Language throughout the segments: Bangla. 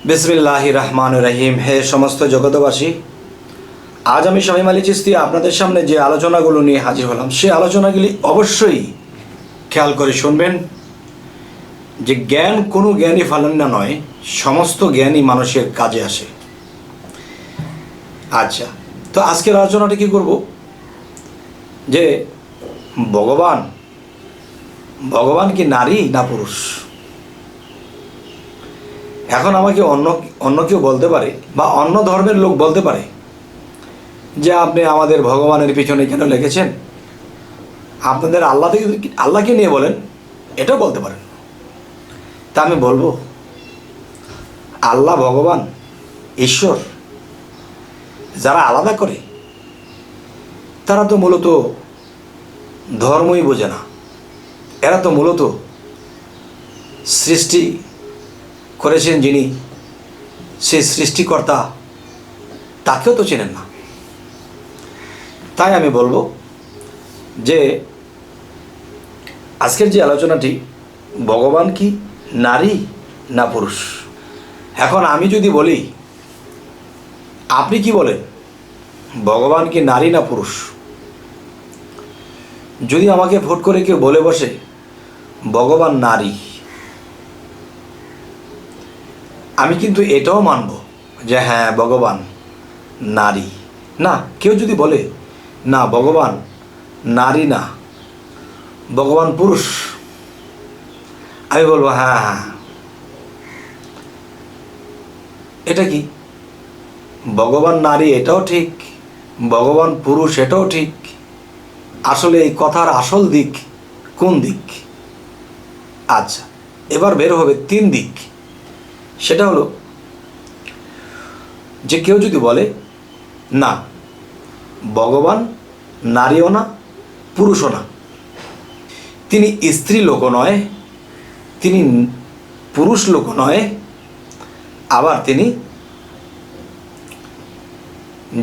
বিসমিল্লাহির রহমানির রহিম। হে সমস্ত জগতবাসী, আজ আমি শামীম আলী চিশতি আপনাদের সামনে যে আলোচনাগুলো নিয়ে হাজির হলাম, সে আলোচনাগুলি অবশ্যই খেয়াল করে শুনবেন। যে জ্ঞান কোনো জ্ঞানই ফালান্না নয়, সমস্ত জ্ঞানই মানুষের কাজে আসে। আচ্ছা, তো আজকের আলোচনাটা কি করব, যে ভগবান কি নারী না পুরুষ? এখন আমাকে অন্য কেউ বলতে পারে, বা অন্য ধর্মের লোক বলতে পারে যে আপনি আমাদের ভগবানের পিছনে কেন লেগেছেন, আপনাদের আল্লাহকে নিয়ে বলেন, এটাও বলতে পারেন। তা আমি বলবো, আল্লাহ, ভগবান, ঈশ্বর যারা আলাদা করে তারা তো মূলত ধর্মই বোঝে না। এরা তো মূলত সৃষ্টি করেছেন যিনি, সেই সৃষ্টিকর্তা, তাকেও তো চেনেন না। তাই আমি বলবো যে আজকের যে আলোচনাটি, ভগবান কি নারী না পুরুষ? এখন আমি যদি বলি, আপনি কি বলেন, ভগবান কি নারী না পুরুষ? যদি আমাকে ভোট করে কেউ বলে বসে ভগবান নারী, আমি কিন্তু এটাও মানব যে হ্যাঁ, ভগবান নারী। না, কেউ যদি বলে না, ভগবান নারী না, ভগবান পুরুষ, আমি বলবো হ্যাঁ হ্যাঁ, এটা কি, ভগবান নারী এটাও ঠিক, ভগবান পুরুষ এটাও ঠিক। আসলে এই কথার আসল দিক কোন দিক? আচ্ছা, এবার বের হবে 3 দিক। সেটা হলো যে কেউ যদি বলে না, ভগবান নারীও না, পুরুষও না, তিনি স্ত্রী লোকও নয়, তিনি পুরুষ লোকও নয়, আবার তিনি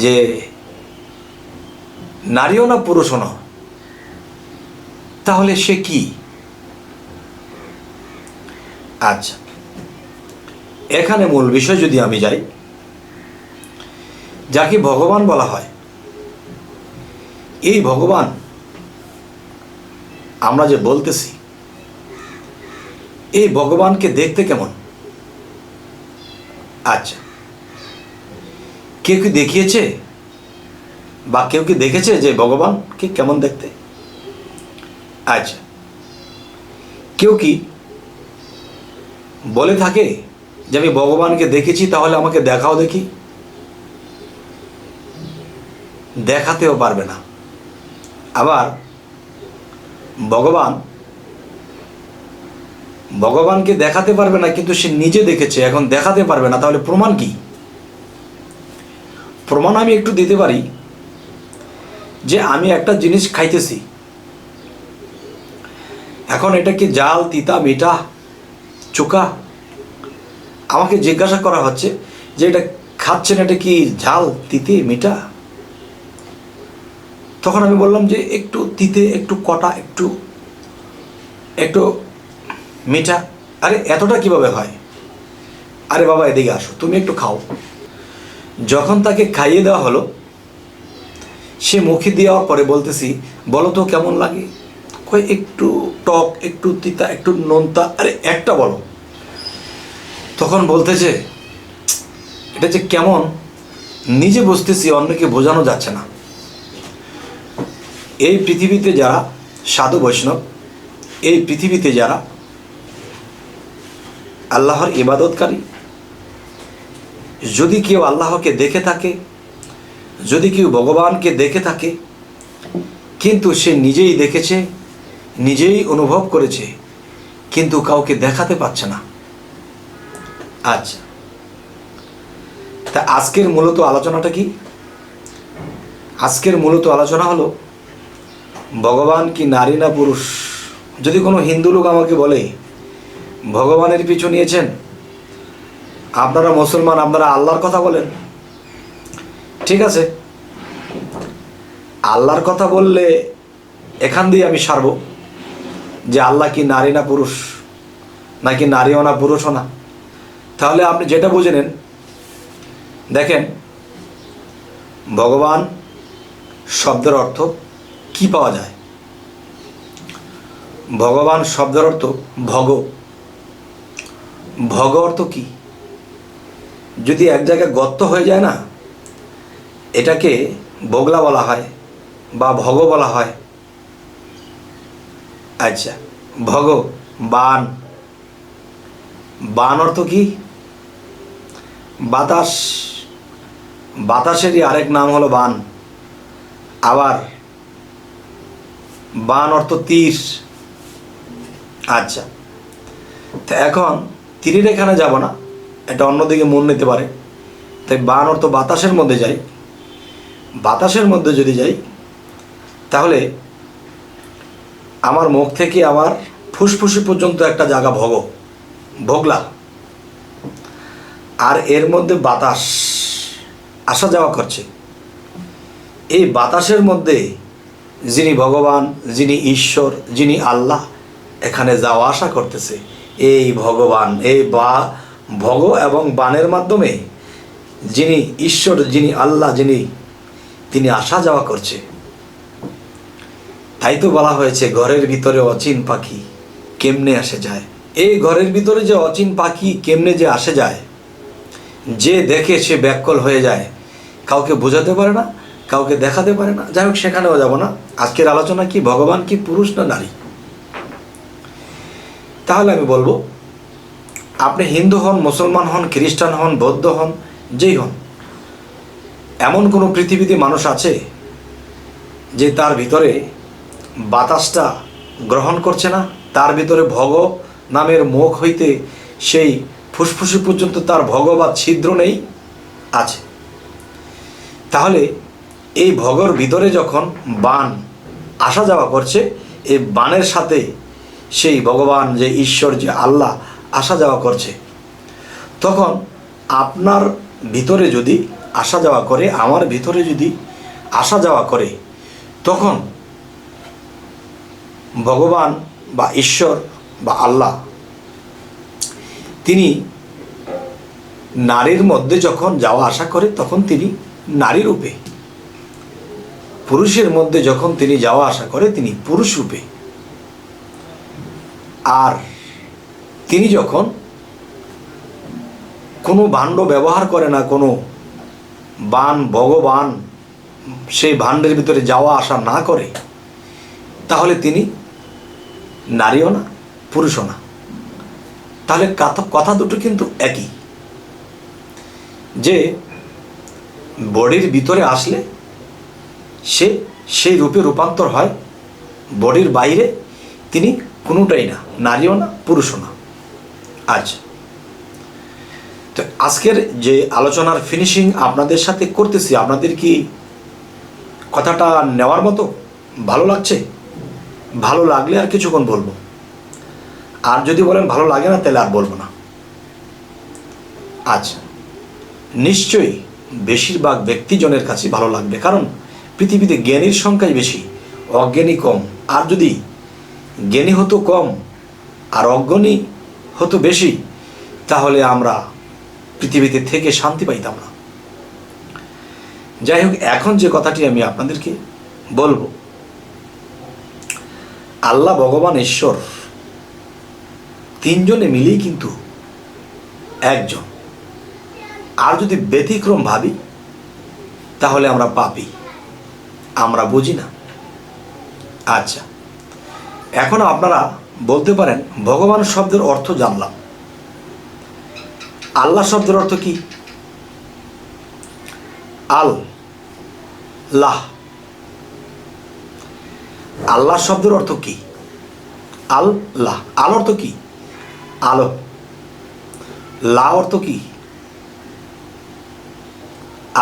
যে নারীও না, পুরুষও না, তাহলে সে কি? আচ্ছা, এখানে মূল বিষয় যদি আমি যাই, যাকে ভগবান বলা হয়, এই ভগবান আমরা যে বলতেছি, এই ভগবানকে দেখতে কেমন? আচ্ছা, কেউ কি দেখিয়েছে বা কেউ কি দেখেছে যে ভগবানকে কেমন দেখতে? আচ্ছা, কেউ কি বলে থাকে যে আমি ভগবানকে দেখেছি, তাহলে আমাকে দেখাও দেখি? দেখাতেও পারবে না। আবার ভগবানকে দেখাতে পারবে না, কিন্তু সে নিজে দেখেছে, এখন দেখাতে পারবে না, তাহলে প্রমাণ কি? প্রমাণ আমি একটু দিতে পারি, যে আমি একটা জিনিস খাইতেছি, এখন এটা কি জাল, তিতা, মিঠা, চোকা? আমাকে জিজ্ঞাসা করা হচ্ছে যে এটা খাচ্ছেন, এটা কি ঝাল, তিতে, মিঠা? তখন আমি বললাম যে একটু তিতে, একটু কটা, একটু মিঠা। আরে এতটা কিভাবে হয়? আরে বাবা, এদিকে আসো, তুমি একটু খাও। যখন তাকে খাইয়ে দেওয়া হলো, সে মুখে দেওয়ার পরে বলতেছি, বলো তো কেমন লাগে? কই একটু টক, একটু তিতা, একটু নোনতা। আরে একটা বলো। তখন বলতেছে এটা যে কেমন নিজে বুঝতেছি, অন্যকে বোঝানো যাচ্ছে না। এই পৃথিবীতে যারা সাধু বৈষ্ণব, এই পৃথিবীতে যারা আল্লাহর ইবাদতকারী, যদি কেউ আল্লাহকে দেখে থাকে, যদি কেউ ভগবানকে দেখে থাকে, কিন্তু সে নিজেই দেখেছে, নিজেই অনুভব করেছে, কিন্তু কাউকে দেখাতে পারছে না। আচ্ছা, তা আজকের মূলত আলোচনাটা কি? আজকের মূলত আলোচনা হলো ভগবান কি নারী না পুরুষ? যদি কোনো হিন্দু লোক আমাকে বলে ভগবানের পিছু নিয়েছেন, আপনারা মুসলমান, আপনারা আল্লাহর কথা বলেন, ঠিক আছে, আল্লাহর কথা বললে এখান দিয়ে আমি সারব যে আল্লাহ কি নারী না পুরুষ, নাকি নারীও না, পুরুষও না। তাহলে আপনি যেটা বুঝে নেন, দেখেন ভগবান শব্দের অর্থ কি পাওয়া যায়। ভগবান শব্দের অর্থ ভগ। ভগ অর্থ কি? যদি এক জায়গায় গর্ত হয়ে যায় না, এটাকে বগলা বলা হয় বা ভগ বলা হয়। আচ্ছা, ভগ, বান। বান অর্থ কি? বাতাস। বাতাসেরই আরেক নাম হলো বান। আবার বান অর্থ তীর। আচ্ছা, তো এখন তীরের এখানে যাব না, এটা অন্যদিকে মন নিতে পারে। তাই বান অর্থ বাতাসের মধ্যে যাই। বাতাসের মধ্যে যদি যাই, তাহলে আমার মুখ থেকে আমার ফুসফুসি পর্যন্ত একটা জায়গা ভোগলা, আর এর মধ্যে বাতাস আসা যাওয়া করছে। এই বাতাসের মধ্যে যিনি ভগবান, যিনি ঈশ্বর, যিনি আল্লাহ এখানে যাওয়া আসা করতেছে, এই ভগবান, এই ভগ এবং বানের মাধ্যমে যিনি ঈশ্বর, যিনি আল্লাহ, তিনি আসা যাওয়া করছে। তাই তো বলা হয়েছে ঘরের ভিতরে অচিন পাখি কেমনে আসে যায়। এই ঘরের ভিতরে যে অচিন পাখি কেমনে যে আসে যায়, যে দেখে সে ব্যাকুল হয়ে যায়, কাউকে বোঝাতে পারে না, কাউকে দেখাতে পারে না। যাই হোক, সেখানেও যাব না। আজকের আলোচনা কি ভগবান কি পুরুষ না নারী? তাহলে আমি বলবো, আপনি হিন্দু হন, মুসলমান হন, খ্রিস্টান হন, বৌদ্ধ হন, যেই হন, এমন কোনো পৃথিবীতে মানুষ আছে যে তার ভিতরে বাতাসটা গ্রহণ করছে না? তার ভিতরে ভগ নামের মুখ হইতে সেই ফুসফুসি পর্যন্ত তার ভগ বা ছিদ্র নেই? আছে। তাহলে এই ভগর ভিতরে যখন বান আসা যাওয়া করছে, এই বানের সাথে সেই ভগবান, যে ঈশ্বর, যে আল্লাহ আসা যাওয়া করছে, তখন আপনার ভিতরে যদি আসা যাওয়া করে, আমার ভিতরে যদি আসা যাওয়া করে, তখন ভগবান বা ঈশ্বর বা আল্লাহ তিনি নারীর মধ্যে যখন যাওয়া আসা করে, তখন তিনি নারী রূপে, পুরুষের মধ্যে যখন তিনি যাওয়া আসা করে, তিনি পুরুষ রূপে। আর তিনি যখন কোনো ভাণ্ড ব্যবহার করে না, কোনো বান, ভগবান সেই ভাণ্ডের ভিতরে যাওয়া আসা না করে, তাহলে তিনি নারীও না, পুরুষও না। তাহলে কথা দুটো কিন্তু একই, যে বডির ভিতরে আসলে সে সেই রূপে রূপান্তর হয়, বডির বাইরে তিনি কোনোটাই না, নারীও না, পুরুষও না। আচ্ছা, তো আজকের যে আলোচনার ফিনিশিং আপনাদের সাথে করতেছি, আপনাদের কি কথাটা নেওয়ার মতো ভালো লাগছে? ভালো লাগলে আর কিছুক্ষণ বলবো, আর যদি বলেন ভালো লাগে না, তাহলে আর বলবো না। আচ্ছা, নিশ্চয়ই বেশিরভাগ ব্যক্তিজনের কাছে ভালো লাগবে, কারণ পৃথিবীতে জ্ঞানীর সংখ্যাই বেশি, অজ্ঞানী কম। আর যদি জ্ঞানী হতো কম আর অজ্ঞানী হতো বেশি, তাহলে আমরা পৃথিবীতে থেকে শান্তি পাইতাম না। যাই হোক, এখন যে কথাটি আমি আপনাদেরকে বলবো, আল্লাহ, ভগবান, ঈশ্বর তিনজনে মিলেই কিন্তু একজন। আর যদি ব্যতিক্রম ভাবি, তাহলে আমরা পাপী, আমরা বুঝি না। আচ্ছা, এখন আপনারা বলতে পারেন ভগবান শব্দের অর্থ জানলাম, আল্লাহ শব্দের অর্থ কি? আল্লাহ। আল্লাহ শব্দের অর্থ কি? আল্লাহ। আল অর্থ কি? আলো। লা অর্থ কি?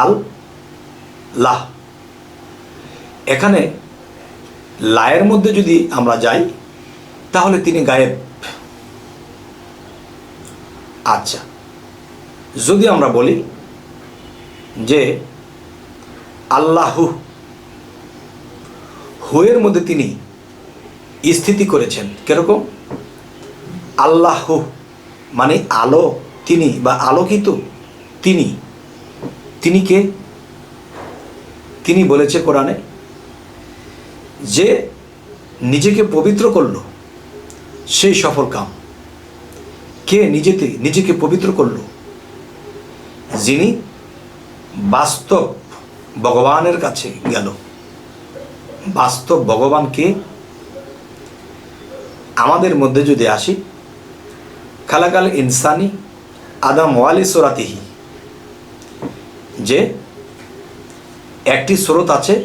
আল্লাহ। এখানে লায়ের মধ্যে যদি আমরা যাই, তাহলে তিনি গায়েব। আচ্ছা, যদি আমরা বলি যে আল্লাহু, হুয়ের মধ্যে তিনি স্থিতি করেছেন, কিরকম? আল্লাহু মানে আলো তিনি বা আলোকিত তিনি, তিনি কে? তিনি বলেছে কোরআনে যে নিজেকে পবিত্র করলো সেই সফল কাম। কে নিজেকে পবিত্র করলো? যিনি বাস্তব ভগবানের কাছে গেল। বাস্তব ভগবান কে? আমাদের মধ্যে যদি আসি, খালাকাল ইনসানি আদম ওয়ালি সোরাতিহি, যে একটি স্রোত আছে,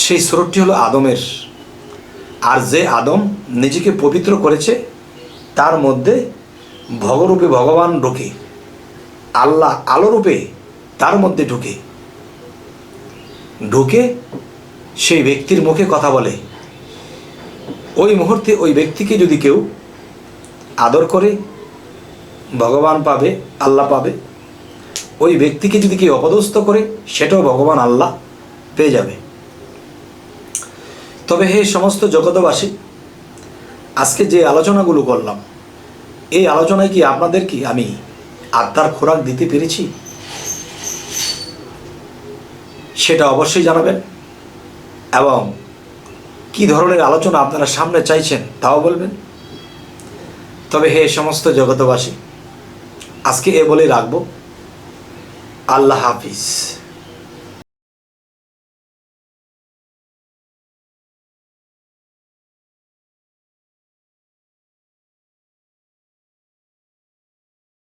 সেই স্রোতটি হলো আদমের। আর যে আদম নিজেকে পবিত্র করেছে তার মধ্যে ভগরূপে ভগবান ঢোকে, আল্লাহ আলোরূপে তার মধ্যে ঢুকে সেই ব্যক্তির মুখে কথা বলে। ওই মুহূর্তে ওই ব্যক্তিকে যদি কেউ আদর করে ভগবান পাবে, আল্লাহ পাবে। ওই ব্যক্তিকে যদি কেউ অপদস্থ করে সেটাও ভগবান আল্লাহ পেয়ে যাবে। তবে হে সমস্ত জগতবাসী, আজকে যে আলোচনাগুলো করলাম, এই আলোচনায় কি আপনাদের কি আমি আত্মার খোরাক দিতে পেরেছি? সেটা অবশ্যই জানাবেন, এবং কি ধরনের আলোচনা আপনারা সামনে চাইছেন তাও বলবেন। তবে হে সমস্ত জগতবাসী, আজকে এ বলে রাখবো। আল্লাহ হাফিজ।